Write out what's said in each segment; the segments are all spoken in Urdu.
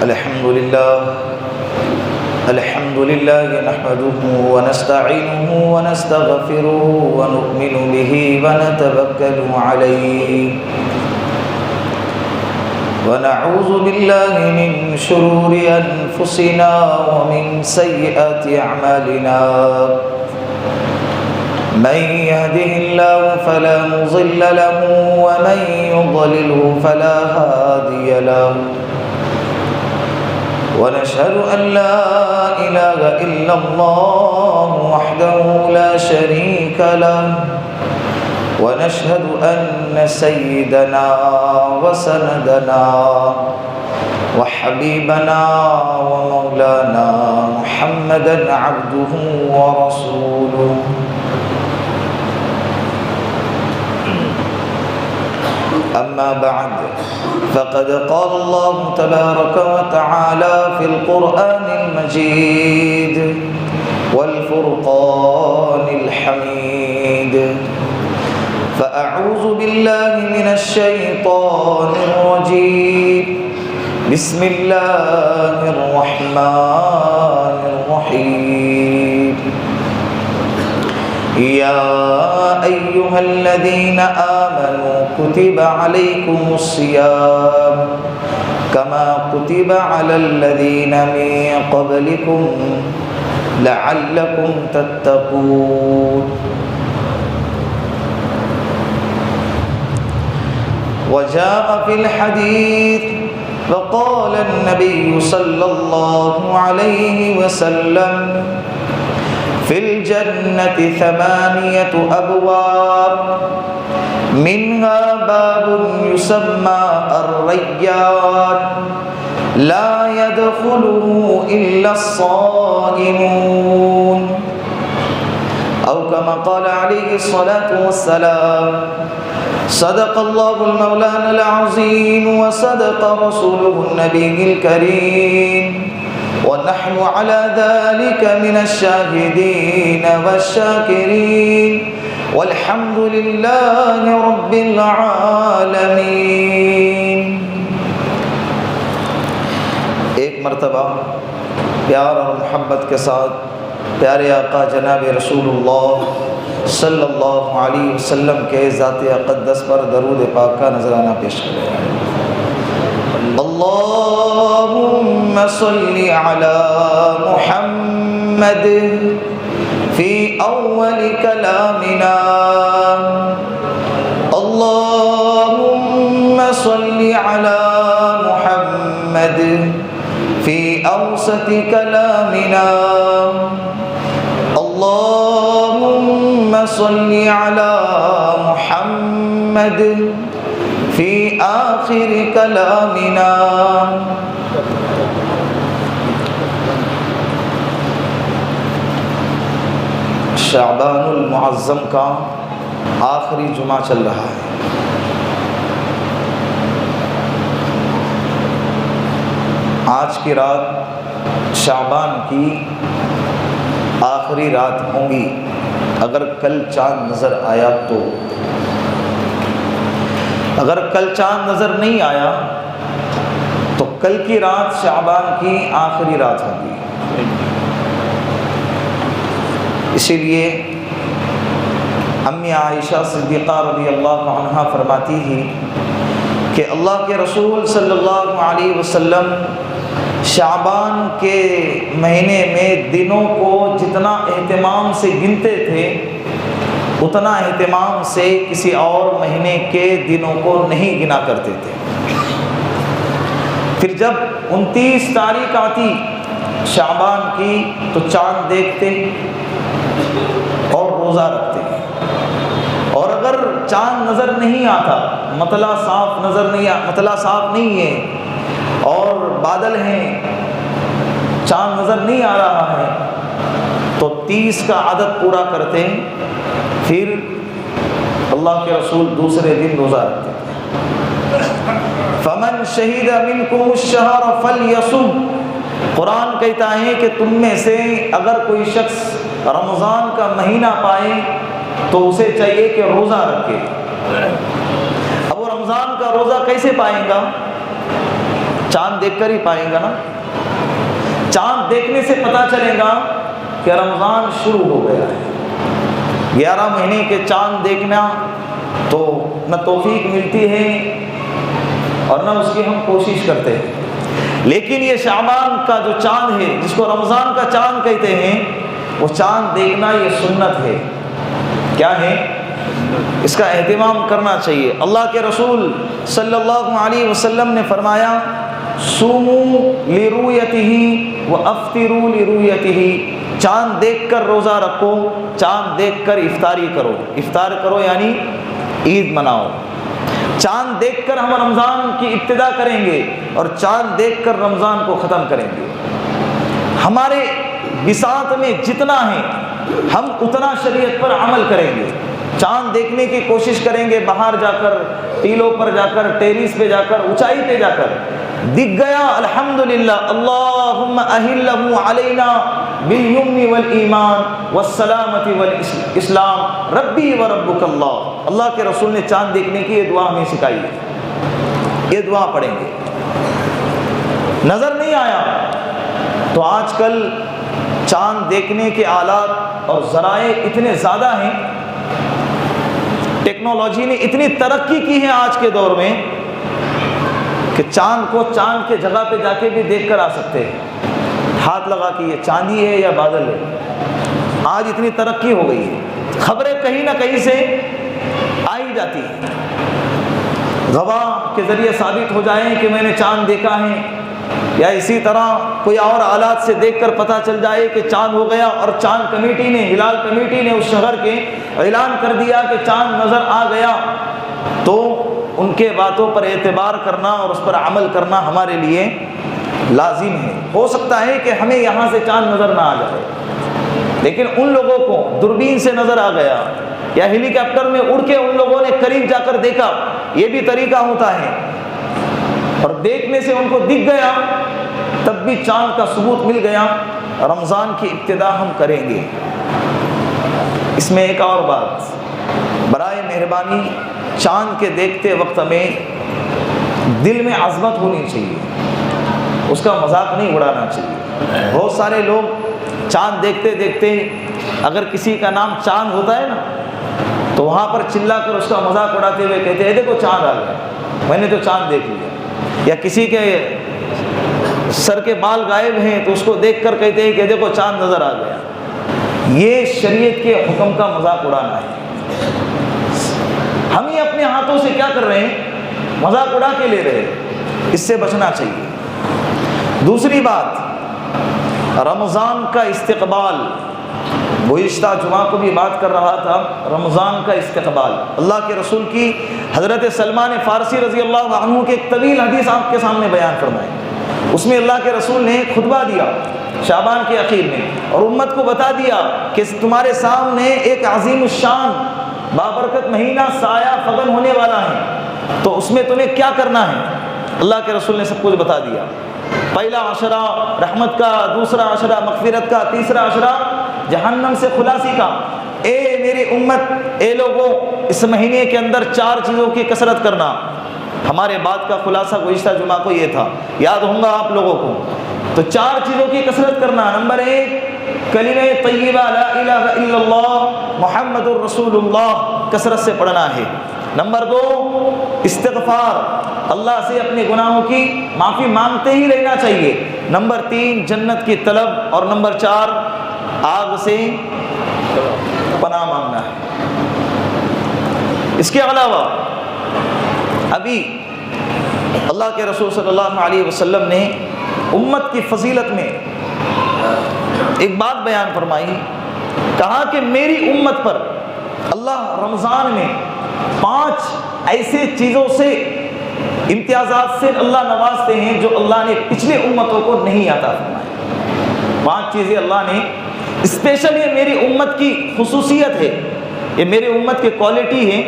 الحمد لله نحمده ونستعينه ونستغفره ونؤمن به ونتوكل عليه ونعوذ بالله من شرور أنفسنا ومن سيئات أعمالنا من يهده الله فلا مضل له ومن يضلله فلا هادي له ونشهد أن لا إله إلا الله وحده لا شريك له ونشهد أن سيدنا وسندنا وحبيبنا ومولانا محمدا عبده ورسوله أما بعد فقد قال الله تبارك وتعالى في القرآن المجيد والفرقان الحميد فأعوذ بالله من الشيطان الرجيم بسم الله الرحمن الرحيم يا أيها الذين آمنوا كتب عليكم الصيام كما كتب على الذين من قبلكم لعلكم تتقون وجاء في الحديث وقال النبي صلى الله عليه وسلم في الجنة 8 أبواب منها باب يسمى الريان لا يدخله إلا الصائمون أو كما قال عليه الصلاة والسلام صدق الله المولانا العظيم وصدق رسوله النبي الكريم ونحن على ذلك من الشاهدين والشاكرين والحمد لله رب العالمين۔ ایک مرتبہ پیار اور محبت کے ساتھ پیارے آقا جناب رسول اللہ صلی اللہ علیہ وسلم کے ذات اقدس پر درود پاک کا نذرانہ پیش کریں۔ اللهم صل على محمد في أول كلامنا اللهم صل على محمد في أوسط كلامنا اللهم صل على محمد في آخر كلامنا۔ شعبان المعظم کا آخری جمعہ چل رہا ہے۔ آج کی رات شعبان کی آخری رات ہوں گی اگر کل چاند نظر آیا تو۔ اگر کل چاند نظر نہیں آیا تو کل کی رات شعبان کی آخری رات ہوگی۔ اسی لیے امی عائشہ صدیقہ رضی اللہ عنہا فرماتی تھی کہ اللہ کے رسول صلی اللہ علیہ وسلم شعبان کے مہینے میں دنوں کو جتنا اہتمام سے گنتے تھے اتنا اہتمام سے کسی اور مہینے کے دنوں کو نہیں گنا کرتے تھے۔ پھر جب 29 تاریخ آتی شعبان کی تو چاند دیکھتے اور روزہ رکھتے، اور اگر چاند نظر نہیں آتا، مطلع صاف نہیں ہے اور بادل ہیں، چاند نظر نہیں آ رہا ہے تو 30 کا عدد پورا کرتے، پھر اللہ کے رسول دوسرے دن روزہ رکھتے۔ فمن شہد منکم الشہر فلیصم، قرآن کہتا ہے کہ تم میں سے اگر کوئی شخص رمضان کا مہینہ پائے تو اسے چاہیے کہ روزہ رکھے۔ اب وہ رمضان کا روزہ کیسے پائیں گا؟ چاند دیکھ کر ہی پائیں گا نا. چاند دیکھنے سے پتہ چلے گا کہ رمضان شروع ہو گیا ہے. 11 مہینے کے چاند دیکھنا تو نہ توفیق ملتی ہے اور نہ اس کی ہم کوشش کرتے ہیں. لیکن یہ شعبان کا جو چاند ہے جس کو رمضان کا چاند کہتے ہیں، وہ چاند دیکھنا یہ سنت ہے. کیا ہے؟ اس کا اہتمام کرنا چاہیے. اللہ کے رسول صلی اللہ علیہ وسلم نے فرمایا صوموا لرؤیتہ وافطروا لرؤیتہ. چاند دیکھ کر روزہ رکھو، چاند دیکھ کر افطاری کرو. افطار کرو یعنی عید مناؤ. چاند دیکھ کر ہم رمضان کی ابتدا کریں گے اور چاند دیکھ کر رمضان کو ختم کریں گے. ہمارے بساط میں جتنا ہے ہم اتنا شریعت پر عمل کریں گے. چاند دیکھنے کی کوشش کریں گے، باہر جا کر، ٹیلوں پر جا کر، ٹیریس پہ جا کر، اونچائی پہ جا کر. دکھ گیا الحمدللہ، اللہم اہلہ علینا بالیمن والایمان والسلامۃ والاسلام ربی وربک اللہ. اللہ کے رسول نے چاند دیکھنے کی یہ دعا ہمیں سکھائی ہے. یہ دعا پڑھیں گے. نظر نہیں آیا تو آج کل چاند دیکھنے کے آلات اور ذرائع اتنے زیادہ ہیں، ٹیکنالوجی نے اتنی ترقی کی ہے آج کے دور میں کہ چاند کو چاند کے جگہ پہ جا کے بھی دیکھ کر آ سکتے ہیں. ہاتھ لگا کہ یہ چاندی ہے یا بادل ہے. آج اتنی ترقی ہو گئی ہے، خبریں کہیں نہ کہیں سے آئی جاتی ہیں. گواہ کے ذریعے ثابت ہو جائیں کہ میں نے چاند دیکھا ہے، یا اسی طرح کوئی اور آلات سے دیکھ کر پتہ چل جائے کہ چاند ہو گیا، اور چاند کمیٹی نے، ہلال کمیٹی نے اس شہر کے اعلان کر دیا کہ چاند نظر آ گیا، تو ان کے باتوں پر اعتبار کرنا اور اس پر عمل کرنا ہمارے لیے لازم ہے. ہو سکتا ہے کہ ہمیں یہاں سے چاند نظر نہ آ جائے، لیکن ان لوگوں کو دوربین سے نظر آ گیا یا ہیلی کاپٹر میں اڑ کے ان لوگوں نے قریب جا کر دیکھا. یہ بھی طریقہ ہوتا ہے، اور دیکھنے سے ان کو دکھ گیا، تب بھی چاند کا ثبوت مل گیا. رمضان کی ابتدا ہم کریں گے. اس میں ایک اور بات، برائے مہربانی چاند کے دیکھتے وقت میں دل میں عظمت ہونی چاہیے، اس کا مذاق نہیں اڑانا چاہیے. بہت سارے لوگ چاند دیکھتے دیکھتے، اگر کسی کا نام چاند ہوتا ہے نا تو وہاں پر چلا کر اس کا مذاق اڑاتے ہوئے کہتے ہیں دیکھو چاند آ گیا، میں نے تو چاند دیکھ لیا. یا کسی کے سر کے بال غائب ہیں تو اس کو دیکھ کر کہتے ہیں کہ دیکھو چاند نظر آ گیا. یہ شریعت کے حکم کا مذاق اڑانا ہے. ہم ہی اپنے ہاتھوں سے کیا کر رہے ہیں؟ مذاق اڑا کے لے رہے ہیں. اس سے بچنا چاہیے. دوسری بات، رمضان کا استقبال. گزشتہ جمعہ کو بھی بات کر رہا تھا، رمضان کا استقبال. اللہ کے رسول کی حضرت سلمان فارسی رضی اللہ عنہ کی ایک طویل حدیث آپ کے سامنے بیان فرمائی. اس میں اللہ کے رسول نے خطبہ دیا شعبان کے اخیر میں، اور امت کو بتا دیا کہ تمہارے سامنے ایک عظیم الشان بابرکت مہینہ سایہ فغن ہونے والا ہے، تو اس میں تمہیں کیا کرنا ہے. اللہ کے رسول نے سب کچھ بتا دیا. پہلا عشرہ رحمت کا، دوسرا عشرہ مغفرت کا، تیسرا عشرہ جہنم سے خلاصی کا. اے میری امت، اے لوگوں، اس مہینے کے اندر 4 چیزوں کی کثرت کرنا. ہمارے بات کا خلاصہ گزشتہ جمعہ کو یہ تھا، یاد ہوں گا آپ لوگوں کو. تو 4 چیزوں کی کثرت کرنا. نمبر 1 کلمہ طیبہ لا الہ الا اللہ محمد الرسول اللہ کثرت سے پڑھنا ہے. نمبر 2 استغفار، اللہ سے اپنے گناہوں کی معافی مانگتے ہی رہنا چاہیے. نمبر 3 جنت کی طلب، اور نمبر 4 آگ سے پناہ مانگنا ہے. اس کے علاوہ ابھی اللہ کے رسول صلی اللہ علیہ وسلم نے امت کی فضیلت میں ایک بات بیان فرمائی. کہا کہ میری امت پر اللہ رمضان میں 5 ایسے چیزوں سے، امتیازات سے اللہ نوازتے ہیں جو اللہ نے پچھلے امتوں کو نہیں عطا فرمایا. 5 چیزیں اللہ نے اسپیشل، یہ میری امت کی خصوصیت ہے، یہ میری امت کی کوالٹی ہے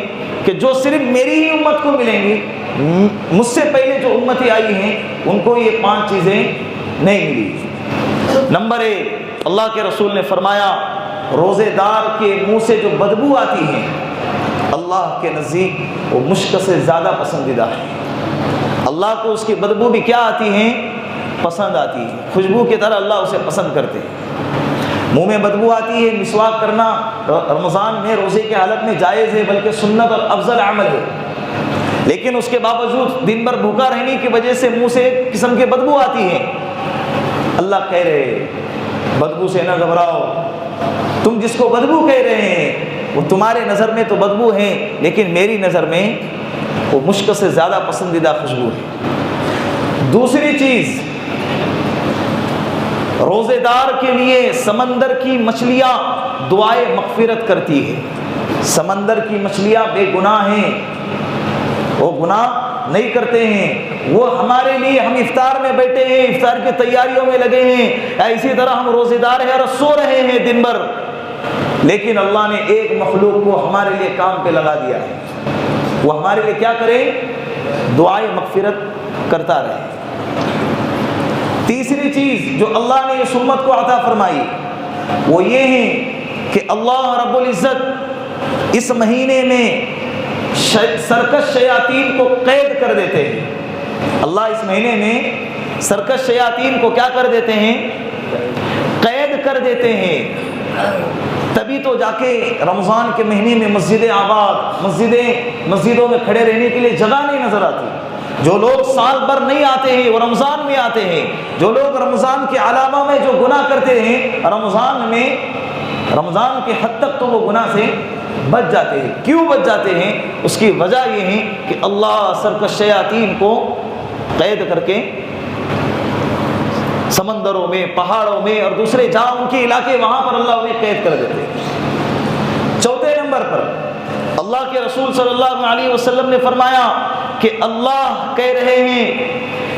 کہ جو صرف میری ہی امت کو ملیں گی. مجھ سے پہلے جو امتیں آئی ہیں ان کو یہ 5 چیزیں نہیں ملی. نمبر 1 اللہ کے رسول نے فرمایا روزے دار کے منہ سے جو بدبو آتی ہے اللہ کے نزدیک وہ مشک سے زیادہ پسندیدہ ہے. اللہ کو اس کی بدبو بھی کیا آتی ہیں؟ پسند آتی ہے، خوشبو کی طرح اللہ اسے پسند کرتے ہیں۔ منہ میں بدبو آتی ہے، مسواک کرنا رمضان میں روزے کی حالت میں جائز ہے، بلکہ سنت اور افضل عمل ہے، لیکن اس کے باوجود دن بھر بھوکا رہنے کی وجہ سے منہ سے ایک قسم کی بدبو آتی ہے۔ اللہ کہہ رہے ہیں بدبو سے نہ گھبراؤ، تم جس کو بدبو کہہ رہے ہیں وہ تمہارے نظر میں تو بدبو ہے، لیکن میری نظر میں وہ مشک سے زیادہ پسندیدہ خوشبو ہے۔ دوسری چیز، روزے دار کے لیے سمندر کی مچھلیاں دعائے مغفرت کرتی ہے۔ سمندر کی مچھلیاں بے گناہ ہیں، وہ گناہ نہیں کرتے ہیں، وہ ہمارے لیے، ہم افطار میں بیٹھے ہیں، افطار کی تیاریوں میں لگے ہیں، اسی طرح ہم روزے دار ہیں اور سو رہے ہیں دن بھر، لیکن اللہ نے ایک مخلوق کو ہمارے لیے کام پہ لگا دیا ہے، وہ ہمارے لیے کیا کرے؟ دعائے مغفرت کرتا رہے۔ تیسری چیز جو اللہ نے اس امت کو عطا فرمائی وہ یہ ہے کہ اللہ رب العزت اس مہینے میں سرکش شیاطین کو قید کر دیتے ہیں۔ اللہ اس مہینے میں سرکش شیاطین کو کیا کر دیتے ہیں؟ قید کر دیتے ہیں۔ تبھی تو جا کے رمضان کے مہینے میں مسجد آباد، مسجدوں میں کھڑے رہنے کے لیے جگہ نہیں نظر آتی۔ جو لوگ سال بھر نہیں آتے ہیں وہ رمضان میں آتے ہیں، جو لوگ رمضان کے علاوہ میں جو گناہ کرتے ہیں رمضان کے حد تک تو وہ گناہ سے بچ جاتے ہیں۔ کیوں بچ جاتے ہیں؟ اس کی وجہ یہ ہے کہ اللہ سرکش شیاطین کو قید کر کے سمندروں میں، پہاڑوں میں اور دوسرے جہاں ان کے علاقے وہاں پر اللہ انہیں قید کر دیتے ہیں۔ چوتھے نمبر پر اللہ کے رسول صلی اللہ علیہ وسلم نے فرمایا کہ اللہ کہہ رہے ہیں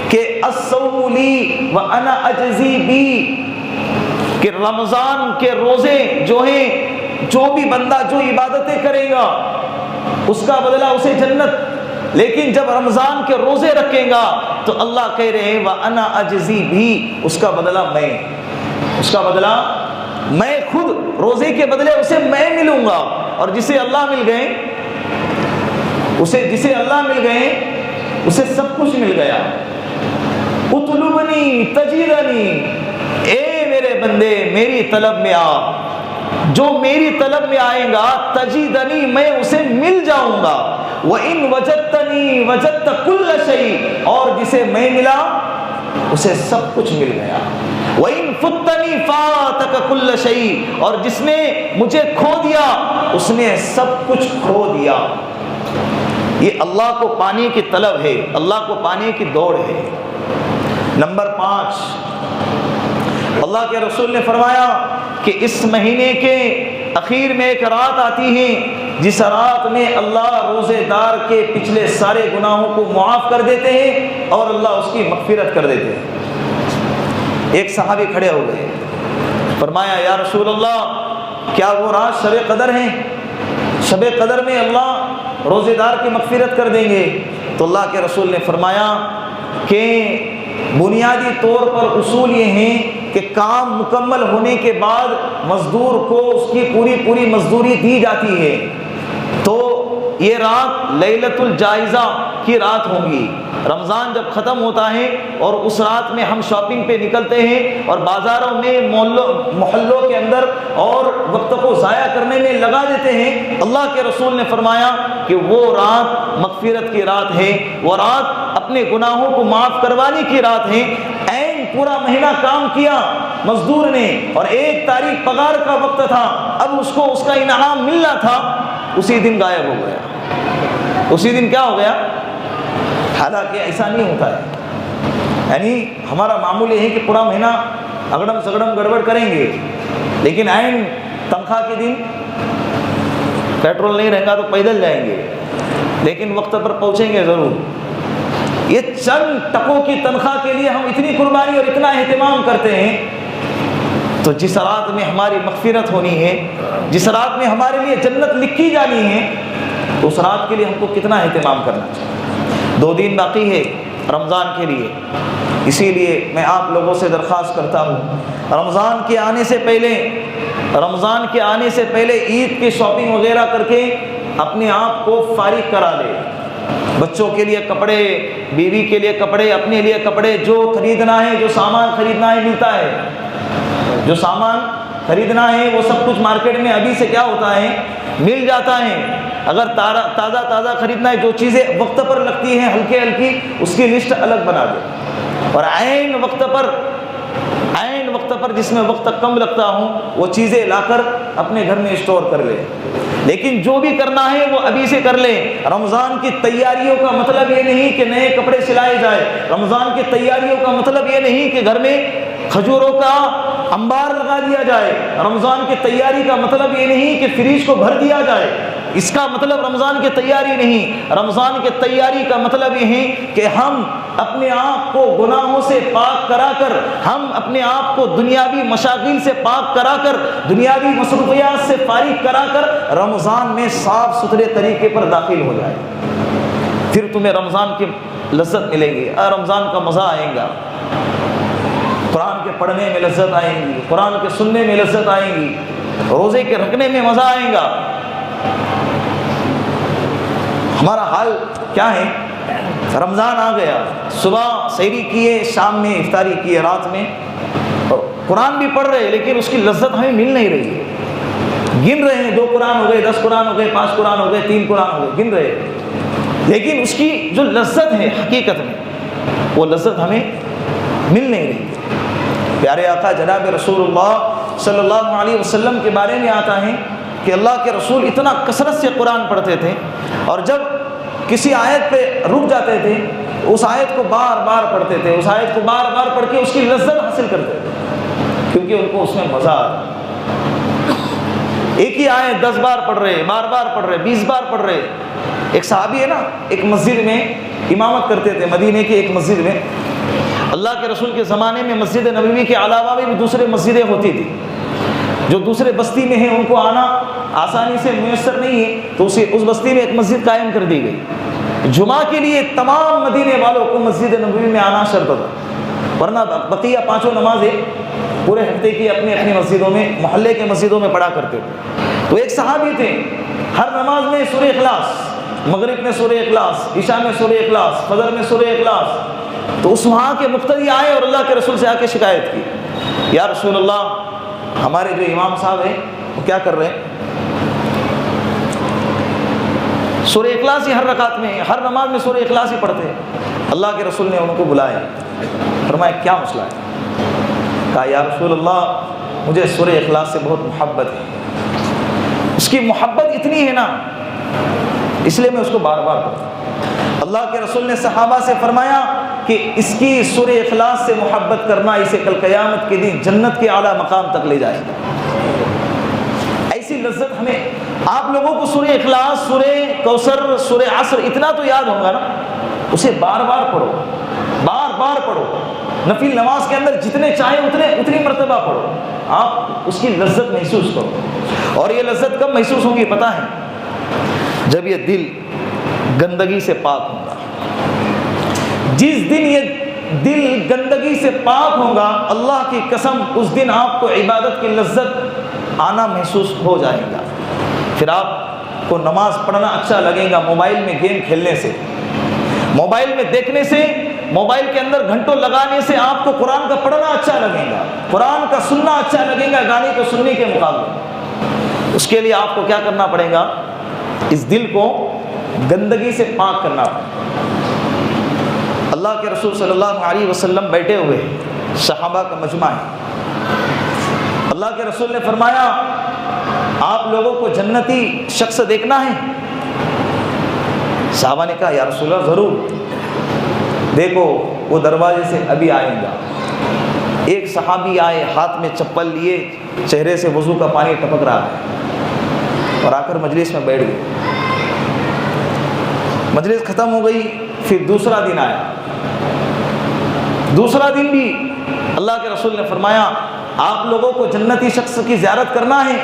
کہ الصوم لی وانا اجزی بی، کہ رمضان کے روزے جو ہیں، جو بھی بندہ جو عبادتیں کرے گا اس کا بدلہ اسے جنت، لیکن جب رمضان کے روزے رکھے گا تو اللہ کہہ رہے ہیں وَأَنَا أَجْزِي بِهِ، اس کا بدلہ میں خود، روزے کے بدلے اسے میں ملوں گا، اور جسے اللہ مل گئے اسے سب کچھ مل گیا۔ اطلبنی تجدنی، اے میرے بندے میری طلب میں آ، جو میری طلب میں آئے گا تجدنی، میں اسے مل جاؤں گا۔ وَإِن وَجَدْتَنِي وَجَدْتَ كُلَّ شَيْءٍ، اور جسے میں ملا اسے سب کچھ مل گیا۔ وَإِن فُتَّنِي فَاتَكَ كُلَّ شَيْءٍ، اور جس نے مجھے کھو دیا اس نے سب کچھ کھو دیا۔ یہ اللہ کو پانے کی طلب ہے، اللہ کو پانے کی دوڑ ہے۔ نمبر 5، اللہ کے رسول نے فرمایا کہ اس مہینے کے اخیر میں ایک رات آتی ہے جس رات میں اللہ روزے دار کے پچھلے سارے گناہوں کو معاف کر دیتے ہیں اور اللہ اس کی مغفرت کر دیتے ہیں۔ ایک صحابی کھڑے ہو گئے، فرمایا یا رسول اللہ کیا وہ رات شب قدر ہے؟ شب قدر میں اللہ روزے دار کی مغفرت کر دیں گے؟ تو اللہ کے رسول نے فرمایا کہ بنیادی طور پر اصول یہ ہیں کہ کام مکمل ہونے کے بعد مزدور کو اس کی پوری مزدوری دی جاتی ہے، تو یہ رات لیلۃ الجائزہ کی رات ہوں گی۔ رمضان جب ختم ہوتا ہے اور اس رات میں ہم شاپنگ پہ نکلتے ہیں اور بازاروں میں محلوں کے اندر اور وقت کو ضائع کرنے میں لگا دیتے ہیں، اللہ کے رسول نے فرمایا کہ وہ رات مغفرت کی رات ہے، وہ رات اپنے گناہوں کو معاف کروانے کی رات ہے۔ عین پورا مہینہ کام کیا مزدور نے اور 1 تاریخ پگار کا وقت تھا، اب اس کو اس کا انعام ملنا تھا، اسی دن غائب ہو گیا، اسی دن کیا ہو گیا؟ حالانکہ ایسا نہیں ہوتا ہے، یعنی ہمارا معمول یہ ہے کہ پورا مہینہ اگڑم سگڑم گڑبڑ کریں گے، لیکن عین تنخواہ کے دن پیٹرول نہیں رہے گا تو پیدل جائیں گے، لیکن وقت پر پہنچیں گے ضرور۔ یہ چند ٹکوں کی تنخواہ کے لیے ہم اتنی قربانی اور اتنا اہتمام کرتے ہیں، تو جس رات میں ہماری مغفرت ہونی ہے، جس رات میں ہمارے لیے جنت لکھی جانی ہے، تو اس رات کے لیے ہم کو کتنا اہتمام کرنا چاہیے۔ 2 دن باقی ہے رمضان کے لیے، اسی لیے میں آپ لوگوں سے درخواست کرتا ہوں رمضان کے آنے سے پہلے عید کی شاپنگ وغیرہ کر کے اپنے آپ کو فارغ کرا لے۔ بچوں کے لیے کپڑے، بیوی کے لیے کپڑے، اپنے لیے کپڑے، جو خریدنا ہے، جو سامان خریدنا ہے ملتا ہے، جو سامان خریدنا ہے وہ سب کچھ مارکیٹ میں ابھی سے کیا ہوتا ہے، مل جاتا ہے۔ اگر تازہ خریدنا ہے، جو چیزیں وقت پر لگتی ہیں ہلکی ہلکی، اس کی لسٹ الگ بنا دے، اور عین وقت پر جس میں وقت کم لگتا ہوں وہ چیزیں لا کر اپنے گھر میں اسٹور کر لے۔ لیکن جو بھی کرنا ہے وہ ابھی سے کر لیں۔ رمضان کی تیاریوں کا مطلب یہ نہیں کہ نئے کپڑے سلائے جائے، رمضان کی تیاریوں کا مطلب یہ نہیں کہ گھر میں کھجوروں کا انبار لگا دیا جائے، رمضان کی تیاری کا مطلب یہ نہیں کہ فریج کو بھر دیا جائے، اس کا مطلب رمضان کی تیاری نہیں۔ رمضان کی تیاری کا مطلب یہ ہے کہ ہم اپنے آپ کو گناہوں سے پاک کرا کر، ہم اپنے آپ کو دنیاوی مشاغل سے پاک کرا کر، دنیاوی مصروفیات سے فارغ کرا کر رمضان میں صاف ستھرے طریقے پر داخل ہو جائے، پھر تمہیں رمضان کی لذت ملے گی، رمضان کا مزہ آئے گا، قرآن کے پڑھنے میں لذت آئے گی، قرآن کے سننے میں لذت آئے گی، روزے کے رکھنے میں مزہ آئے گا۔ ہمارا حال کیا ہے؟ رمضان آ گیا، صبح سحری کیے، شام میں افطاری کیے، رات میں قرآن بھی پڑھ رہے، لیکن اس کی لذت ہمیں مل نہیں رہی ہے۔ گن رہے ہیں 2 قرآن ہو گئے، 10 قرآن ہو گئے، 5 قرآن ہو گئے، 3 قرآن ہو گئے، گن رہے ہیں، لیکن اس کی جو لذت ہے حقیقت میں وہ لذت ہمیں مل نہیں رہی۔ پیارے آقا جناب رسول اللہ صلی اللہ علیہ وسلم کے بارے میں آتا ہے کہ اللہ کے رسول اتنا کثرت سے قرآن پڑھتے تھے، اور جب کسی آیت پہ رک جاتے تھے اس آیت کو بار بار پڑھتے تھے، اس آیت کو بار بار پڑھ کے اس کی لذت حاصل کرتے تھے، کیونکہ ان کو اس میں مزہ آتا۔ ایک ہی آیت 10 بار پڑھ رہے، بار بار پڑھ رہے، 20 بار پڑھ رہے۔ ایک صحابی ہے نا، ایک مسجد میں امامت کرتے تھے، مدینے کی ایک مسجد میں۔ اللہ کے رسول کے زمانے میں مسجد نبوی کے علاوہ بھی دوسرے مسجدیں ہوتی تھی، جو دوسرے بستی میں ہیں ان کو آنا آسانی سے میسر نہیں ہے، تو اس بستی میں ایک مسجد قائم کر دی گئی۔ جمعہ کے لیے تمام مدینے والوں کو مسجد نبوی میں آنا شرط تھا، ورنہ بقیہ 5 نمازیں پورے ہفتے کی اپنی اپنی مسجدوں میں، محلے کے مسجدوں میں پڑھا کرتے تھے۔ تو ایک صحابی تھے، ہر نماز میں سورہ اخلاص، مغرب میں سورہ اخلاص، عشاء میں سورہ اخلاص، فجر میں سورہ اخلاص۔ تو اس وہاں کے مقتدی آئے اور اللہ کے رسول سے آ کے شکایت کی، یا رسول اللہ، ہمارے جو امام صاحب ہیں وہ کیا کر رہے ہیں، سورہ اخلاص ہی ہر رکعت میں، ہر نماز میں سورہ اخلاص ہی پڑھتے ہیں۔ اللہ کے رسول نے ان کو بلایا، فرمایا کیا مسئلہ ہے؟ کہا یا رسول اللہ، مجھے سورہ اخلاص سے بہت محبت ہے، اس کی محبت اتنی ہے نا، اس لیے میں اس کو بار بار پڑھتا ہوں۔ اللہ کے رسول نے صحابہ سے فرمایا کہ اس کی سورہ اخلاص سے محبت کرنا اسے کل قیامت کے دن جنت کے اعلیٰ مقام تک لے جائے گا۔ ایسی لذت ہمیں، آپ لوگوں کو سورہ اخلاص، سورہ کوثر، سورہ عصر اتنا تو یاد ہوگا نا، اسے بار بار پڑھو، بار بار پڑھو، نفل نماز کے اندر جتنے چاہیں اتنی مرتبہ پڑھو، آپ اس کی لذت محسوس کرو۔ اور یہ لذت کب محسوس ہوگی پتہ ہے؟ جب یہ دل گندگی سے پاک ہوگا۔ جس دن یہ دل گندگی سے پاک ہوگا، اللہ کی قسم اس دن آپ کو عبادت کی لذت آنا محسوس ہو جائے گا۔ پھر آپ کو نماز پڑھنا اچھا لگے گا، موبائل میں گیم کھیلنے سے، موبائل میں دیکھنے سے، موبائل کے اندر گھنٹوں لگانے سے آپ کو قرآن کا پڑھنا اچھا لگے گا، قرآن کا سننا اچھا لگے گا گانے کو سننے کے مقابلے۔ اس کے لیے آپ کو کیا کرنا پڑے گا؟ اس دل کو گندگی سے پاک کرنا پڑے گا۔ اللہ کے رسول صلی اللہ علیہ وسلم بیٹھے ہوئے، صحابہ کا مجمع ہے، اللہ کے رسول نے فرمایا آپ لوگوں کو جنتی شخص دیکھنا ہے؟ صحابہ نے کہا یا رسول اللہ ضرور، دیکھو وہ دروازے سے ابھی آئے گا۔ ایک صحابی آئے، ہاتھ میں چپل لیے، چہرے سے وضو کا پانی ٹپک رہا ہے، اور آ کر مجلس میں بیٹھ گئے۔ مجلس ختم ہو گئی، پھر دوسرا دن آیا، دوسرا دن بھی اللہ کے رسول نے فرمایا آپ لوگوں کو جنتی شخص کی زیارت کرنا ہے؟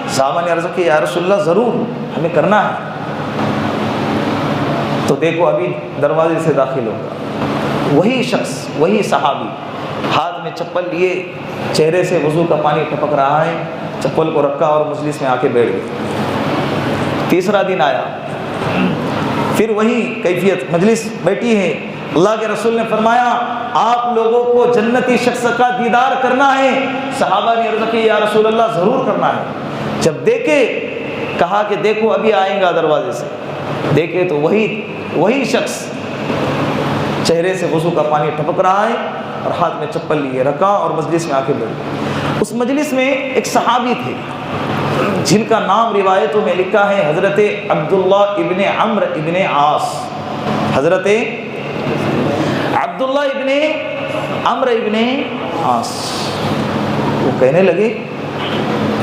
صحابہ نے عرض کیا یا رسول اللہ ضرور، ہمیں کرنا ہے۔ تو دیکھو ابھی دروازے سے داخل ہوگا وہی شخص، وہی صحابی، ہاتھ میں چپل لیے، چہرے سے وضو کا پانی ٹپک رہا ہے، چپل کو رکھا اور مجلس میں آ کے بیٹھ گئے۔ تیسرا دن آیا، پھر وہی کیفیت، مجلس بیٹھی ہے، اللہ کے رسول نے فرمایا آپ لوگوں کو جنتی شخص کا دیدار کرنا ہے۔ صحابہ نے عرض کی یا رسول اللہ ضرور کرنا ہے۔ جب دیکھے کہا کہ دیکھو ابھی آئیں گا دروازے سے، دیکھے تو وہی شخص چہرے سے وضو کا پانی ٹپک رہا ہے اور ہاتھ میں چپل لیے رکھا اور مجلس میں آ کے بیٹھ۔ اس مجلس میں ایک صحابی تھے جن کا نام روایتوں میں لکھا ہے حضرت عبداللہ ابن عمرو ابن عاص۔ حضرت عبداللہ ابن عمرو ابن عاص۔ وہ کہنے لگے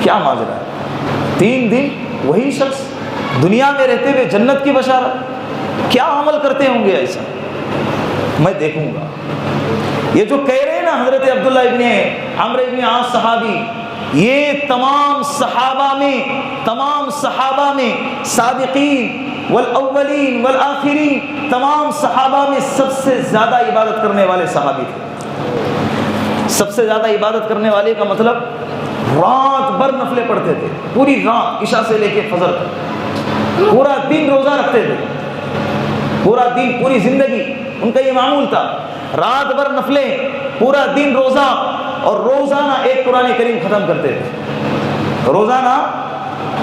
کیا ماجرا ہے، 3 دن وہی شخص دنیا میں رہتے ہوئے جنت کی بشارت، کیا عمل کرتے ہوں گے ایسا، میں دیکھوں گا۔ یہ جو کہہ رہے ہیں نا حضرت عبداللہ ابن عمرو ابن عاص صحابی، یہ تمام صحابہ میں سابقین والاولین والآخرین، تمام صحابہ میں سب سے زیادہ عبادت کرنے والے صحابی تھے۔ سب سے زیادہ عبادت کرنے والے کا مطلب رات بھر نفلیں پڑھتے تھے، پوری رات عشاء سے لے کے فجر تک، پورا دن روزہ رکھتے تھے، پورا دن، پوری زندگی ان کا یہ معمول تھا، رات بھر نفلیں، پورا دن روزہ، اور روزانہ ایک قرآن کریم ختم کرتے تھے، روزانہ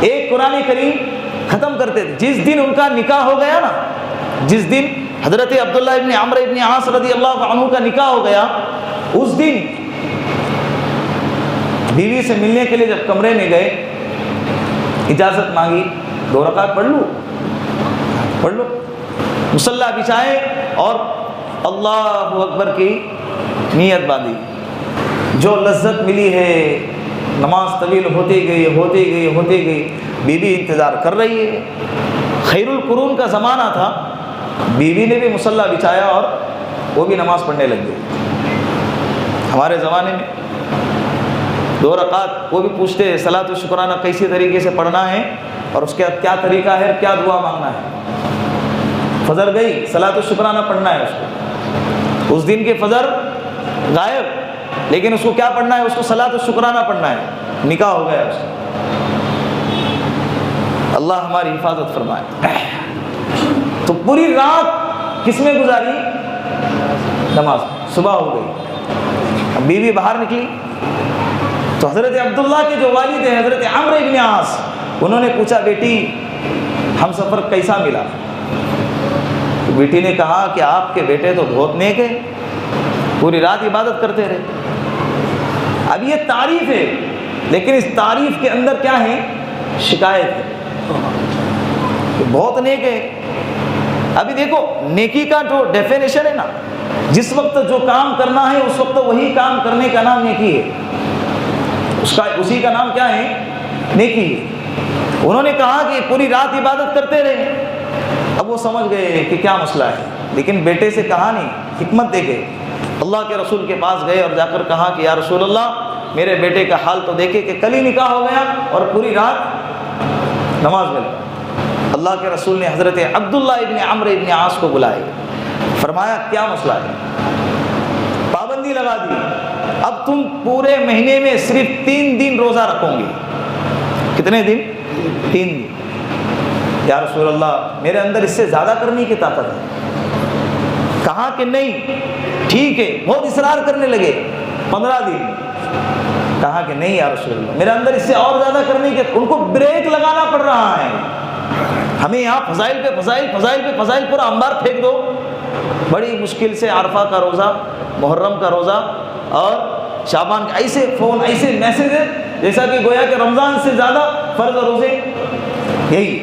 ایک قرآن کریم ختم کرتے تھے۔ جس دن ان کا نکاح ہو گیا نا، جس دن حضرت عبداللہ ابن عمرو ابن عاص رضی اللہ عنہ کا نکاح ہو گیا، اس دن بیوی سے ملنے کے لیے جب کمرے میں گئے، اجازت مانگی 2 رکعت پڑھ لو، مصلی بچھائے اور اللہ اکبر کی نیت باندھی۔ جو لذت ملی ہے، نماز طویل ہوتی گئی، بیوی انتظار کر رہی ہے۔ خیر القرون کا زمانہ تھا، بیوی نے بھی مصلی بچھایا اور وہ بھی نماز پڑھنے لگ گئی۔ ہمارے زمانے میں 2 رکعت وہ بھی پوچھتے ہیں صلاۃ الشکرانہ کیسی طریقے سے پڑھنا ہے اور اس کے بعد کیا طریقہ ہے، کیا دعا مانگنا ہے۔ فجر گئی، صلاۃ الشکرانہ پڑھنا ہے اس دن کے فجر غائب، لیکن اس کو کیا پڑھنا ہے، اس کو صلاۃ الشکرانہ پڑھنا ہے، نکاح ہو گیا اس کا۔ اللہ ہماری حفاظت فرمائے۔ تو پوری رات کس میں گزاری، نماز۔ صبح ہو گئی، اب بیوی باہر نکلی تو حضرت عبداللہ کے جو والد ہیں حضرت عمرو ابن عاص، انہوں نے پوچھا بیٹی ہم سفر کیسا ملا؟ بیٹی نے کہا کہ آپ کے بیٹے تو بہت نیک ہے، پوری رات عبادت کرتے رہے۔ اب یہ تعریف ہے، لیکن اس تعریف کے اندر کیا ہے، شکایت ہے، بہت نیک ہے۔ ابھی دیکھو نیکی کا جو ڈیفینیشن ہے نا، جس وقت جو کام کرنا ہے اس وقت وہی کام کرنے کا نام نیکی ہے، اسی کا نام کیا ہے، نیکی ہے۔ انہوں نے کہا کہ پوری رات عبادت کرتے رہے۔ اب وہ سمجھ گئے کہ کیا مسئلہ ہے، لیکن بیٹے سے کہا نہیں، حکمت دے گئے، اللہ کے رسول کے پاس گئے اور جا کر کہا کہ یا رسول اللہ میرے بیٹے کا حال تو دیکھے کہ کل ہی نکاح ہو گیا اور پوری رات نماز میں لگا۔ اللہ کے رسول نے حضرت عبداللہ ابن عمرو ابن عاص کو بلائے، فرمایا کیا مسئلہ ہے؟ پابندی لگا دی، اب تم پورے مہینے میں صرف 3 دن روزہ رکھو گے۔ کتنے دن؟ 3 دن۔ یا رسول اللہ میرے اندر اس سے زیادہ کرنے کی طاقت ہے۔ کہا کہ نہیں، ٹھیک ہے، بہت اصرار کرنے لگے، 15 دن۔ کہا کہ نہیں یا رسول اللہ میرے اندر اس سے اور زیادہ کرنے کے، ان کو بریک لگانا پڑ رہا ہے۔ ہمیں یہاں فضائل پہ فضائل پورا انبار پھینک دو۔ بڑی مشکل سے عرفہ کا روزہ، محرم کا روزہ اور شعبان کے ایسے فون، ایسے میسیج ہے جیسا کہ گویا کہ رمضان سے زیادہ فرض اور روزے یہی۔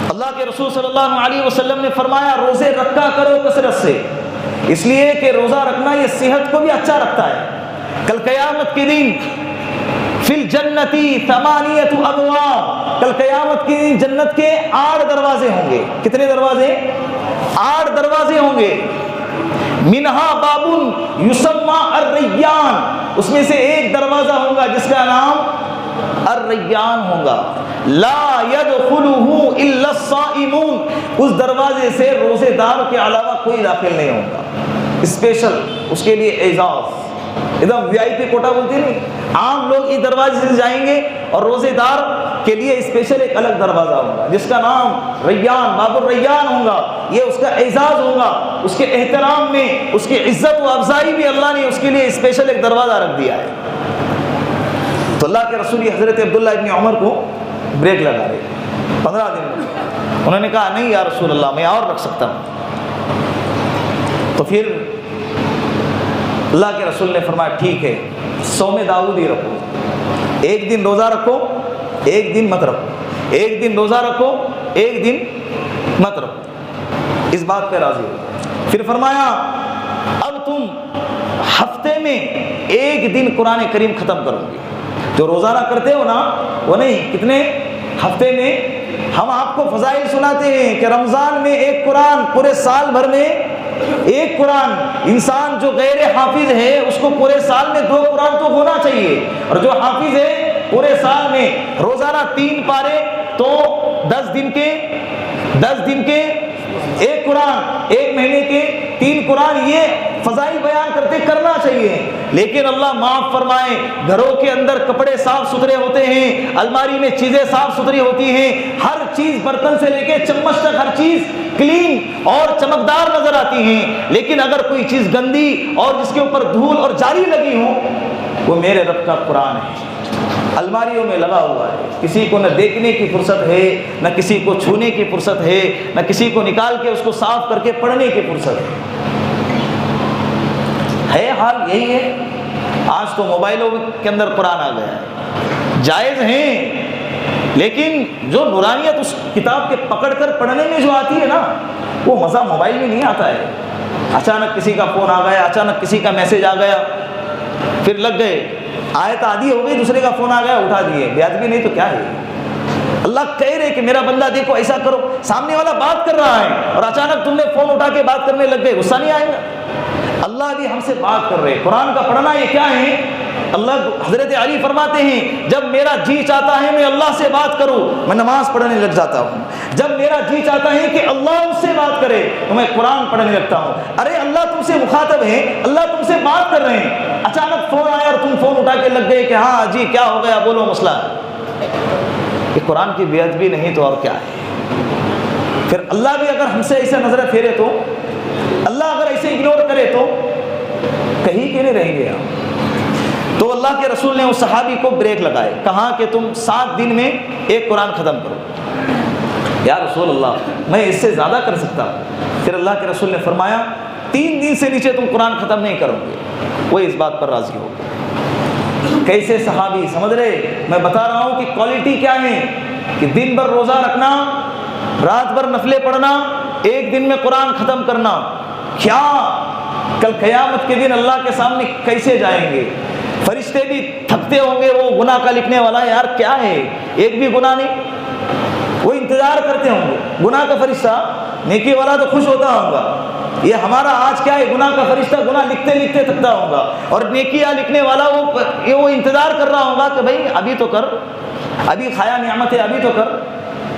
اللہ کے رسول صلی اللہ علیہ وسلم نے فرمایا روزے رکھا کرو کثرت سے، اس لیے کہ روزہ رکھنا یہ صحت کو بھی اچھا رکھتا ہے۔ کل قیامت کے دن فی الجنتی 8 ابواب، کل قیامت کے دن جنت کے 8 دروازے ہوں گے۔ کتنے دروازے؟ 8 دروازے ہوں گے۔ منہا باب یسمى الریان، اس میں سے ایک دروازہ ہوگا جس کا نام الریان ہوگا۔ لا يدخلہ الا الصائمون، اس دروازے سے روزے دار کے علاوہ کوئی داخل نہیں ہوگا۔ اسپیشل اس کے لیے اعزاز، ایک دم VIP کوٹا بولتے نہیں، عام لوگ اس دروازے سے جائیں گے اور روزے دار کے لیے اسپیشل ایک الگ دروازہ ہوگا جس کا نام ریان، باب الریان ہوگا. یہ اس کا اعزاز ہوگا، اس کے احترام میں اس کی عزت و افزائی بھی اللہ نے اس کے لیے اسپیشل ایک دروازہ رکھ دیا ہے. تو اللہ کے رسول حضرت عبداللہ ابن عمر کو بریک لگا رہے 15 دن میں. انہوں نے کہا نہیں یا رسول اللہ میں اور رکھ سکتا ہوں. تو پھر اللہ کے رسول نے فرمایا ٹھیک ہے صوم داؤد ہی رکھو، ایک دن روزہ رکھو ایک دن مت رکھو، ایک دن روزہ رکھو ایک دن مت رکھو. اس بات پہ راضی ہو. پھر فرمایا اب تم ہفتے میں ایک دن قرآن کریم ختم کرو گے. جو روزانہ کرتے ہو نا وہ نہیں، کتنے ہفتے میں. ہم آپ کو فضائل سناتے ہیں کہ رمضان میں ایک قرآن، پورے سال بھر میں ایک قرآن. انسان جو غیر حافظ ہے اس کو پورے سال میں 2 قرآن تو ہونا چاہیے، اور جو حافظ ہے پورے سال میں روزانہ 3 پارے تو 10 دن کے ایک قرآن، ایک مہینے کے 3 قرآن. یہ فضائل بیان کرتے کرنا چاہیے. لیکن اللہ معاف فرمائے گھروں کے اندر کپڑے صاف ستھرے ہوتے ہیں، الماری میں چیزیں صاف ستھری ہوتی ہیں، ہر چیز برتن سے لے کے چمچ تک ہر چیز کلین اور چمکدار نظر آتی ہیں. لیکن اگر کوئی چیز گندی اور جس کے اوپر دھول اور جاری لگی ہو، وہ میرے رب کا قرآن ہے، الماریوں میں لگا ہوا ہے. کسی کو نہ دیکھنے کی فرصت ہے، نہ کسی کو چھونے کی فرصت ہے، نہ کسی کو نکال کے اس کو صاف کر کے پڑھنے کی فرصت ہے. حال یہی ہے. آج تو موبائلوں کے اندر قرآن آ گیا ہے. جائز ہیں لیکن جو نورانیت اس کتاب کے پکڑ کر پڑھنے میں جو آتی ہے نا، وہ مزہ موبائل میں نہیں آتا ہے. اچانک کسی کا فون آ گیا، اچانک کسی کا میسج آ گیا، پھر لگ گئے. آیت عادی ہو گئی، دوسرے کا فون آ گیا اٹھا دیے. بیادبی نہیں تو کیا ہے. اللہ کہہ رہے کہ میرا بندہ دیکھو ایسا کرو، سامنے والا بات کر رہا ہے اور اچانک تم نے فون اٹھا کے بات کرنے لگ گئے، غصہ نہیں آئے گا؟ اللہ بھی ہم سے بات کر رہے. قرآن کا پڑھنا یہ کیا ہے؟ اللہ حضرت علی فرماتے ہیں جب میرا جی چاہتا ہے میں اللہ سے بات کروں، میں نماز پڑھنے لگ جاتا ہوں. جب میرا جی چاہتا ہے کہ اللہ مجھ سے بات کرے تو میں قرآن پڑھنے لگتا ہوں. ارے اللہ تم سے مخاطب ہے، اللہ تم سے بات کر رہے ہیں، اچانک فون آیا اور تم فون اٹھا کے لگ گئے کہ ہاں جی کیا ہو گیا، بولو مسئلہ. یہ قرآن کی بے ادبی نہیں تو اور کیا ہے. پھر اللہ بھی اگر ہم سے ایسے نظر پھیرے تو، اللہ اگر ایسے اگنور کرے تو کہیں کے نہیں رہیں گے ہم. تو اللہ کے رسول نے اس صحابی کو بریک لگائے، کہا کہ تم 7 دن میں ایک قرآن ختم کرو. یا رسول اللہ میں اس سے زیادہ کر سکتا ہوں. پھر اللہ کے رسول نے فرمایا 3 دن سے نیچے تم قرآن ختم نہیں کرو گے. وہ اس بات پر راضی ہو گئے. کیسے صحابی، سمجھ رہے؟ میں بتا رہا ہوں کہ کوالٹی کیا ہے، کہ دن بھر روزہ رکھنا، رات بھر نفلیں پڑھنا، ایک دن میں قرآن ختم کرنا. کیا کل قیامت کے دن اللہ کے سامنے کیسے جائیں گے؟ فرشتے بھی تھکتے ہوں گے. وہ گناہ کا لکھنے والا یار کیا ہے، ایک بھی گناہ نہیں، وہ انتظار کرتے ہوں گے. گناہ کا فرشتہ، نیکی والا تو خوش ہوتا ہوگا. یہ ہمارا آج کیا ہے، گناہ کا فرشتہ گناہ لکھتے لکھتے تھکتا ہوگا، اور نیکیاں لکھنے والا وہ انتظار کر رہا ہوگا کہ بھائی ابھی تو کر، ابھی کھایا نعمت ہے ابھی تو کر،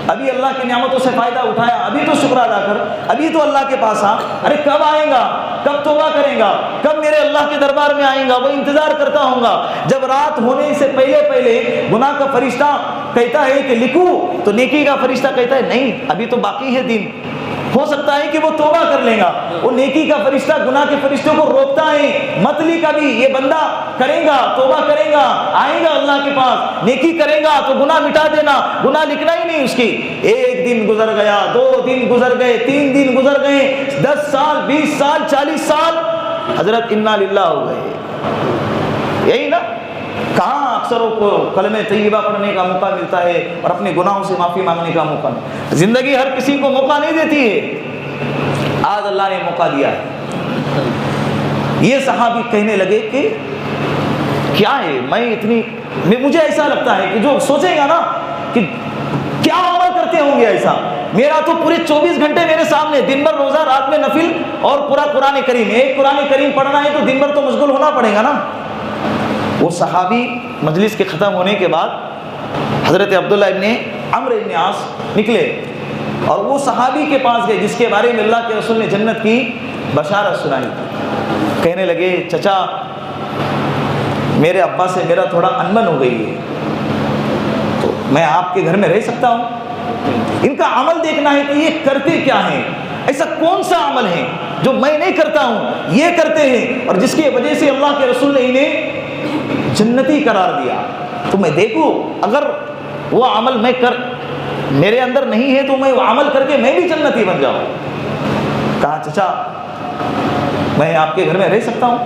ابھی اللہ کی نعمتوں سے فائدہ اٹھایا ابھی تو شکر ادا کر، ابھی تو اللہ کے پاس آ. ارے کب آئیں گا، کب توبہ کریں گا، کب میرے اللہ کے دربار میں آئیں گا. وہ انتظار کرتا ہوں گا. جب رات ہونے سے پہلے گناہ کا فرشتہ کہتا ہے کہ لکھو، تو نیکی کا فرشتہ کہتا ہے نہیں ابھی تو باقی ہے دن. ہو سکتا ہے کہ وہ توبہ کر لے گا. وہ نیکی کا فرشتہ گناہ کے فرشتوں کو روکتا ہے، مت لکھ ابھی، یہ بندہ کرے گا، توبہ کرے گا، آئے گا اللہ کے پاس، نیکی کرے گا تو گناہ مٹا دینا، گناہ لکھنا ہی نہیں اس کی. 1 دن گزر گیا، 2 دن گزر گئے، 3 دن گزر گئے، 10 سال، 20 سال، 40 سال، حضرت انا للہ ہو گئے. یہی نا، کہاں اکثروں کو کلمہ طیبہ پڑھنے کا موقع ملتا ہے اور اپنے گناہوں سے معافی مانگنے کا موقع. زندگی ہر کسی کو موقع نہیں دیتی ہے، آج اللہ نے موقع دیا ہے. یہ صحابی کہنے لگے کہ کیا ہے، مجھے ایسا لگتا ہے کہ جو سوچے گا نا کہ کیا عمل کرتے ہوں گے ایسا. میرا تو پورے 24 گھنٹے میرے سامنے، دن بھر روزہ، رات میں نفل، اور پورا قرآن کریم. ایک قرآن کریم پڑھنا ہے تو دن بھر تو مشغول ہونا پڑے گا نا. وہ صحابی مجلس کے ختم ہونے کے بعد حضرت عبداللہ ابن عمرو ابن عاص نکلے اور وہ صحابی کے پاس گئے جس کے بارے میں اللہ کے رسول نے جنت کی بشارت سنائی. کہنے لگے چچا میرے ابا سے میرا تھوڑا انبن ہو گئی ہے. تو میں آپ کے گھر میں رہ سکتا ہوں؟ ان کا عمل دیکھنا ہے کہ یہ کرتے کیا ہیں، ایسا کون سا عمل ہے جو میں نہیں کرتا ہوں یہ کرتے ہیں اور جس کی وجہ سے اللہ کے رسول نے انہیں جنتی قرار دیا۔ تو میں دیکھوں اگر وہ عمل میرے اندر نہیں ہے تو میں وہ عمل کر کے میں بھی جنتی بن جاؤں۔ کہا چچا میں آپ کے گھر میں رہ سکتا ہوں؟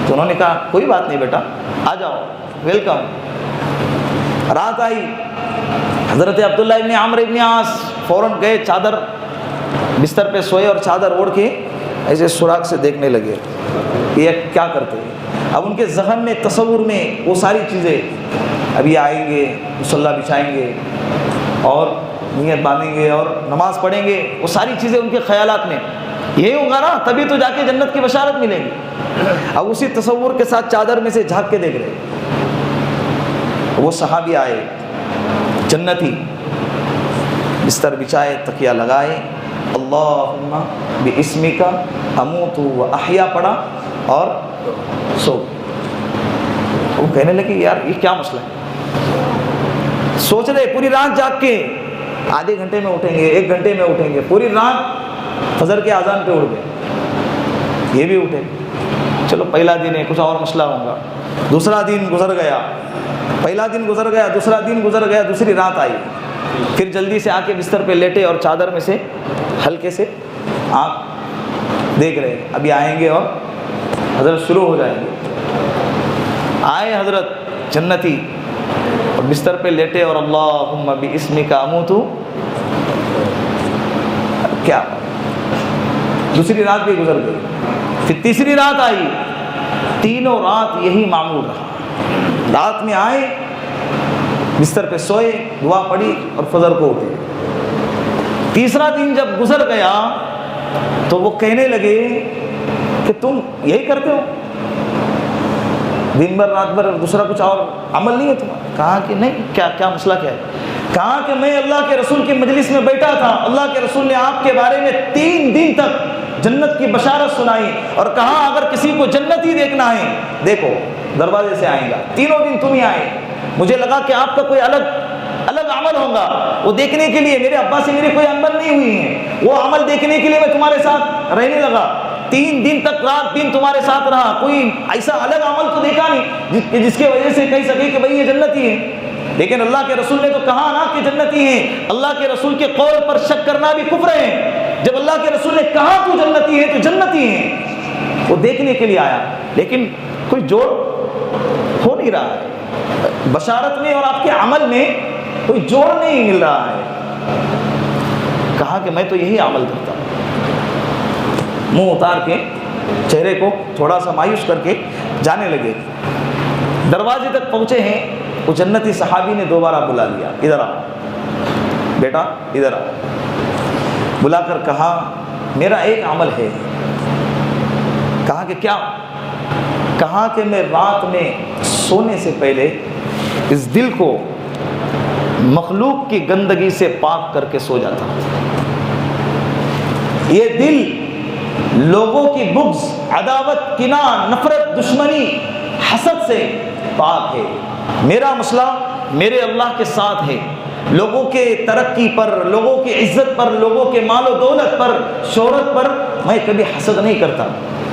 تو انہوں نے کہا کوئی بات نہیں بیٹا، آ جاؤ، ویلکم۔ رات آئی، حضرت عبداللہ ابن عمرو ابن عاص فوراً گئے، چادر بستر پہ سوئے اور چادر اوڑھ کے ایسے سوراخ سے دیکھنے لگے یہ کیا کرتے ہیں۔ اب ان کے ذہن میں تصور میں وہ ساری چیزیں، ابھی آئیں گے، مصلی بچھائیں گے اور نیت باندھیں گے اور نماز پڑھیں گے، وہ ساری چیزیں ان کے خیالات میں، یہی ہوگا نا تبھی تو جا کے جنت کی بشارت ملے گی۔ اب اسی تصور کے ساتھ چادر میں سے جھانک کے دیکھ رہے، وہ صحابی آئے جنتی، بستر بچھائے، تکیہ لگائے، اللہم باسمک اموت و احیا پڑھا اور سو۔ وہ کہنے لگے یار یہ کیا مسئلہ ہے، سوچ رہے پوری رات جاگ کے، آدھے گھنٹے میں اٹھیں گے، 1 گھنٹے میں اٹھیں گے، پوری رات فجر کے اذان پہ اٹھ گئے، یہ بھی اٹھے، چلو پہلا دن ہے کچھ اور مسئلہ ہوگا۔ دوسرا دن گزر گیا، پہلا دن گزر گیا، دوسرا دن گزر گیا، دوسری رات آئی، پھر جلدی سے آ کے بستر پہ لیٹے اور چادر میں سے ہلکے سے آپ دیکھ رہے ابھی آئیں گے اور حضرت شروع ہو جائیں گے۔ آئے حضرت جنتی اور بستر پہ لیٹے اور اللہم باسمک اموت، کیا دوسری رات بھی گزر گئی، پھر تیسری رات آئی، تینوں رات یہی معمول رہا۔ رات میں آئے، بستر پہ سوئے، دعا پڑھی اور فجر کو اٹھے۔ تیسرا دن جب گزر گیا تو وہ کہنے لگے کہ تم یہی کرتے ہو دن بھر رات بھر، دوسرا کچھ اور عمل نہیں ہے تمہارا؟ کہا کہ نہیں، کیا مسئلہ کیا ہے؟ کہا کہ میں اللہ کے رسول کی مجلس میں بیٹھا تھا، اللہ کے رسول نے آپ کے بارے میں 3 دن تک جنت کی بشارت سنائی اور کہا اگر کسی کو جنت ہی دیکھنا ہے دیکھو دروازے سے آئے گا۔ تینوں دن تم ہی آئے، مجھے لگا کہ آپ کا کوئی الگ عمل ہوگا، وہ دیکھنے کے لیے میرے ابا سے میری کوئی انبن نہیں ہوئی ہے، وہ عمل دیکھنے کے لیے میں تمہارے ساتھ رہنے لگا، 3 دن تک رات دن تمہارے ساتھ رہا، کوئی ایسا الگ عمل تو دیکھا نہیں جس کی وجہ سے کہہ سکے کہ بھئی یہ جنتی ہے۔ لیکن اللہ کے رسول نے تو کہا نا کہ جنتی ہیں، اللہ کے رسول کے قول پر شک کرنا بھی کفر ہے۔ جب اللہ کے رسول نے کہا تو جنتی ہے تو جنتی ہیں۔ وہ دیکھنے کے لیے آیا لیکن کوئی جوڑ ہو نہیں رہا ہے، بشارت میں اور آپ کے عمل میں کوئی جوڑ نہیں مل رہا ہے۔ کہا کہ میں تو یہی عمل کرتا ہوں، منہ اتار کے چہرے کو تھوڑا سا مایوس کر کے جانے لگے۔ دروازے تک پہنچے ہیں، وہ جنتی صحابی نے دوبارہ بلا لیا، ادھر آ بیٹا، ادھر آ۔ بلا کر کہا میرا ایک عمل ہے۔ کہا کہ کیا؟ کہا کہ میں رات میں سونے سے پہلے اس دل کو مخلوق کی گندگی سے پاک کر کے سو جاتا ہوں۔ یہ دل لوگوں کی بغض، عداوت، کینہ، نفرت، دشمنی، حسد سے پاک ہے۔ میرا مسئلہ میرے اللہ کے ساتھ ہے، لوگوں کے ترقی پر، لوگوں کی عزت پر، لوگوں کے مال و دولت پر، شہرت پر میں کبھی حسد نہیں کرتا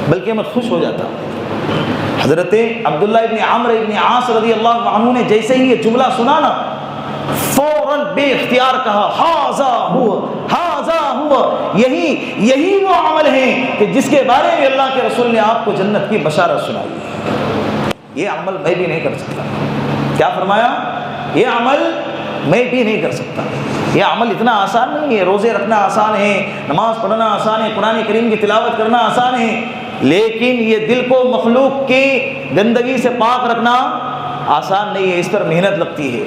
بلکہ میں خوش ہو جاتا ہوں۔ حضرت عبداللہ ابن عمرو ابن عاص رضی اللہ عنہ نے جیسے ہی یہ جملہ سنا نا، فوراً بے اختیار کہا ھذا ہوا، یہی وہ عمل ہے کہ جس کے بارے میں اللہ کے رسول نے آپ کو جنت کی بشارت سنائی ہے۔ یہ عمل میں بھی نہیں کر سکتا۔ کیا فرمایا؟ یہ عمل میں بھی نہیں کر سکتا۔ یہ عمل اتنا آسان نہیں ہے، روزے رکھنا آسان ہے، نماز پڑھنا آسان ہے، قرآن کریم کی تلاوت کرنا آسان ہے، لیکن یہ دل کو مخلوق کی گندگی سے پاک رکھنا آسان نہیں ہے، اس پر محنت لگتی ہے۔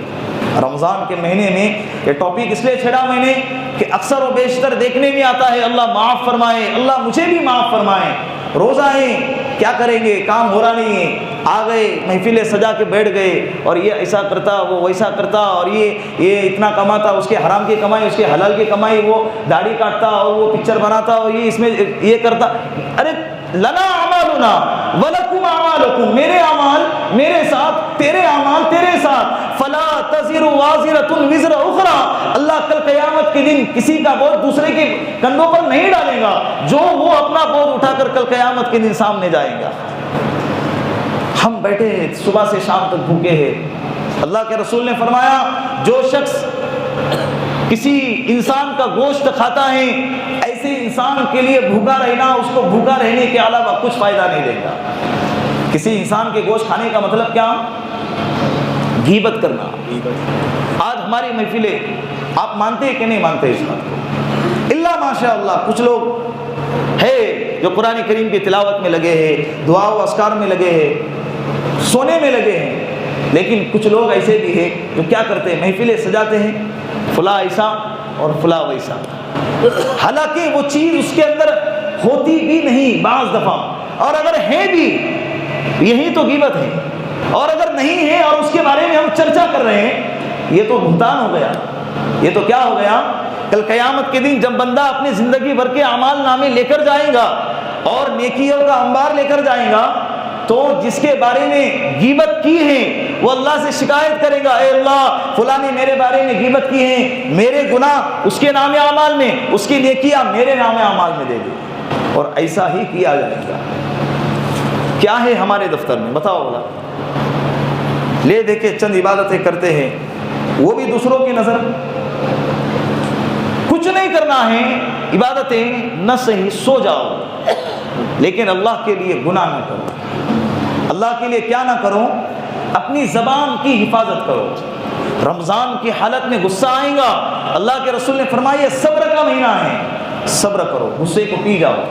رمضان کے مہینے میں یہ ٹاپک اس لیے چھڑا میں نے کہ اکثر و بیشتر دیکھنے میں آتا ہے اللہ معاف فرمائے، اللہ مجھے بھی معاف فرمائے، روزہ ہے کیا کریں گے، کام ہو رہا نہیں ہے، آ گئے محفلیں سجا کے بیٹھ گئے اور یہ ایسا کرتا وہ ویسا کرتا اور یہ اتنا کماتا، اس کے حرام کی کمائی اس کے حلال کی کمائی، وہ داڑھی کاٹتا اور وہ پکچر بناتا اور یہ اس میں یہ کرتا۔ ارے لنا اعمالنا ولکم اعمالکم، میرے اعمال میرے ساتھ، تیرے اعمال تیرے ساتھ، فلا تزر تزر وازرۃ وزر اخری، اللہ کل قیامت کے دن کسی کا بوجھ دوسرے کے کندھوں پر نہیں ڈالے گا، جو وہ اپنا بوجھ اٹھا کر کل قیامت کے دن سامنے جائے گا۔ ہم بیٹھے صبح سے شام تک بھوکے ہیں، اللہ کے رسول نے فرمایا جو شخص کسی انسان کا گوشت کھاتا ہے، ایسے انسان کے لیے بھوکا رہنا اس کو بھوکا رہنے کے علاوہ کچھ فائدہ نہیں دے گا۔ کسی انسان کے گوشت کھانے کا مطلب کیا؟ غیبت کرنا۔ آج ہماری محفلیں آپ مانتے ہیں کہ نہیں مانتے اس بات کو؟ اللہ ماشاء اللہ کچھ لوگ ہے جو قرآن کریم کی تلاوت میں لگے ہیں، دعا و اذکار میں لگے ہیں، سونے میں لگے ہیں، لیکن کچھ لوگ ایسے بھی ہیں جو کیا کرتے ہیں، محفلیں سجاتے ہیں، فلاں ایسا اور فلاں ویسا، حالانکہ وہ چیز اس کے اندر ہوتی بھی نہیں بعض دفعہ، اور اگر ہے بھی یہی تو غیبت ہے، اور اگر نہیں ہے اور اس کے بارے میں ہم چرچا کر رہے ہیں، یہ تو بہتان ہو گیا۔ یہ تو کیا ہو گیا؟ کل قیامت کے دن جب بندہ اپنی زندگی بھر کے اعمال نامے لے کر جائے گا اور نیکیوں کا انبار لے کر جائے گا، تو جس کے بارے میں غیبت کی ہے وہ اللہ سے شکایت کرے گا، اے اللہ فلاں نے میرے بارے میں غیبت کی ہے، میرے گناہ اس کے نام اعمال میں، اس کی نیکیاں میرے نام اعمال میں دے دے، اور ایسا ہی کیا جائے گا۔ کیا ہے ہمارے دفتر میں بتاؤ بولا؟ لے دے کے چند عبادتیں کرتے ہیں، وہ بھی دوسروں کی نظر، کچھ نہیں کرنا ہے، عبادتیں نہ صحیح، سو جاؤ، لیکن اللہ کے لیے گناہ نہ کرو۔ اللہ کے لیے کیا نہ کرو؟ اپنی زبان کی حفاظت کرو۔ رمضان کی حالت میں غصہ آئے گا، اللہ کے رسول نے فرمایا یہ صبر کا مہینہ ہے، صبر کرو، غصے کو پی جاؤ۔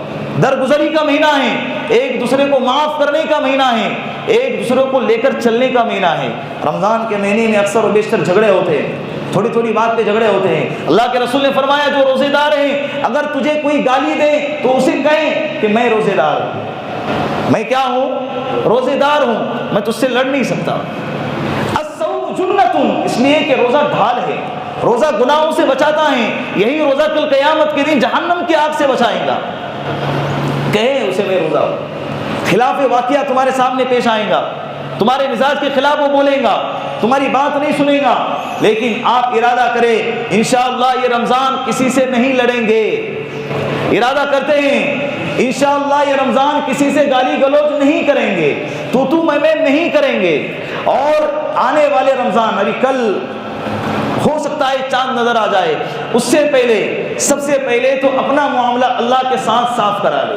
درگزری کا مہینہ ہے، ایک دوسرے کو معاف کرنے کا مہینہ ہے، ایک دوسرے کو لے کر چلنے کا مہینہ ہے۔ رمضان کے مہینے میں اکثر و بیشتر جھگڑے ہوتے ہیں، تھوڑی تھوڑی بات پہ جھگڑے ہوتے ہیں۔ اللہ کے رسول نے فرمایا جو روزے دار ہیں اگر تجھے کوئی گالی دے تو اسے کہیں کہ میں روزے دار ہوں، میں کیا ہوں؟ روزے دار ہوں، میں تجھ سے لڑ نہیں سکتا۔ الصوم جنۃ، اس لیے کہ روزہ ڈھال ہے، روزہ گناہوں سے بچاتا ہے، یہی روزہ کل قیامت کے دن جہنم کی آگ سے بچائے گا۔ کہے اسے میں روزہ ہوں، خلاف واقعہ تمہارے سامنے پیش آئے گا، تمہارے مزاج کے خلاف وہ بولے گا، تمہاری بات نہیں سنے گا، لیکن آپ ارادہ کریں انشاءاللہ یہ رمضان کسی سے نہیں لڑیں گے، ارادہ کرتے ہیں انشاءاللہ یہ رمضان کسی سے گالی گلوچ نہیں کریں گے، تو میں نہیں کریں گے، اور آنے والے رمضان ابھی کل ہو سکتا ہے چاند نظر آ جائے، اس سے پہلے سب سے پہلے تو اپنا معاملہ اللہ کے ساتھ صاف کرا لے۔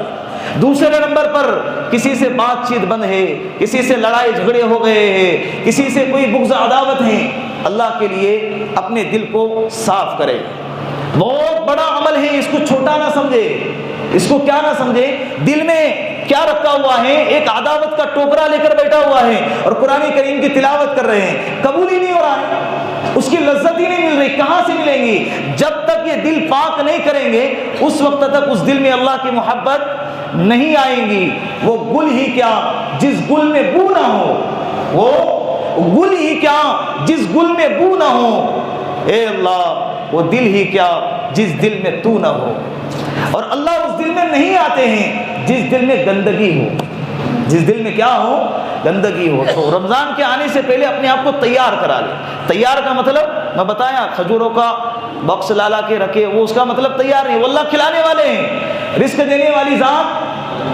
دوسرے نمبر پر کسی سے بات چیت بند ہے، کسی سے لڑائی جھگڑے ہو گئے ہیں، کسی سے کوئی بغض عداوت ہے، اللہ کے لیے اپنے دل کو صاف کرے۔ بہت بڑا عمل ہے، اس کو چھوٹا نہ سمجھے، اس کو کیا نہ سمجھے، دل میں کیا رکھا ہوا ہے، ایک عداوت کا ٹوکرا لے کر بیٹھا ہوا ہے اور قرآن کریم کی تلاوت کر رہے ہیں، قبول ہی نہیں ہو رہا ہے، اس کی لذت ہی نہیں مل رہی، کہاں سے ملیں گی؟ جب تک یہ دل پاک نہیں کریں گے اس وقت تک اس دل میں اللہ کی محبت نہیں آئیں گی۔ وہ گل ہی کیا جس گل میں بو نہ ہو، وہ گل ہی کیا جس گل میں بو نہ ہو، اے اللہ وہ دل ہی کیا جس دل میں تو نہ ہو، اور اللہ اس دل میں نہیں آتے ہیں جس دل میں گندگی ہو، جس دل میں کیا ہو؟ گندگی ہو۔ تو رمضان کے آنے سے پہلے اپنے آپ کو تیار کرا لے۔ تیار کا مطلب میں بتایا، کھجوروں کا باکس لالا کے رکھے، وہ اس کا مطلب تیار نہیں، وہ اللہ کھلانے والے ہیں، رزق دینے والی ذات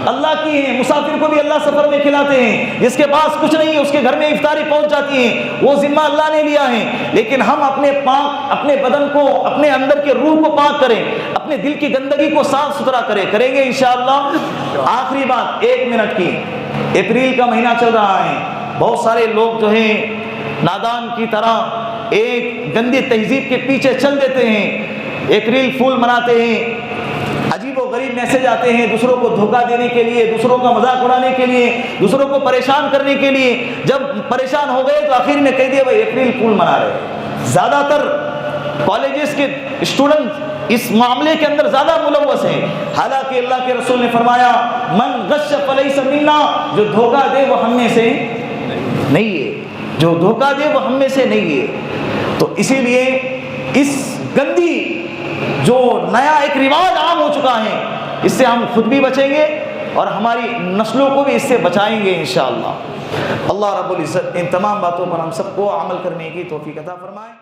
اللہ کی ہے، مسافر کو بھی اللہ سفر میں کھلاتے ہیں، جس کے پاس کچھ نہیں ہے اس کے گھر میں افطاری پہنچ جاتی ہے، وہ ذمہ اللہ نے لیا ہے۔ لیکن ہم اپنے بدن کو، اپنے اندر کے روح کو پاک کریں، اپنے دل کی گندگی کو صاف ستھرا کریں گے انشاءاللہ۔ آخری بات 1 منٹ کی، اپریل کا مہینہ چل رہا ہے، بہت سارے لوگ جو ہیں نادان کی طرح ایک گندی تہذیب کے پیچھے چل دیتے ہیں، اپریل فول مناتے ہیں، عجیب و غریب میسج آتے ہیں دوسروں کو دھوکہ دینے کے لیے، دوسروں کا مذاق اڑانے کے لیے، دوسروں کو پریشان کرنے کے لیے۔ جب پریشان ہو گئے تو آخر میں کہہ دیا بھائی اپریل فول منا رہے۔ زیادہ تر کالجز کے اسٹوڈنٹ اس معاملے کے اندر زیادہ ملوث ہیں، حالانکہ اللہ کے رسول نے فرمایا من غش فلیس منا، جو دھوکہ دے وہ ہم میں سے نہیں ہے، جو دھوکہ دے وہ ہم میں سے نہیں ہے۔ تو اسی لیے اس گندی جو نیا ایک رواج عام ہو چکا ہے، اس سے ہم خود بھی بچیں گے اور ہماری نسلوں کو بھی اس سے بچائیں گے انشاءاللہ۔ اللہ رب العزت ان تمام باتوں پر ہم سب کو عمل کرنے کی توفیق عطا فرمائے۔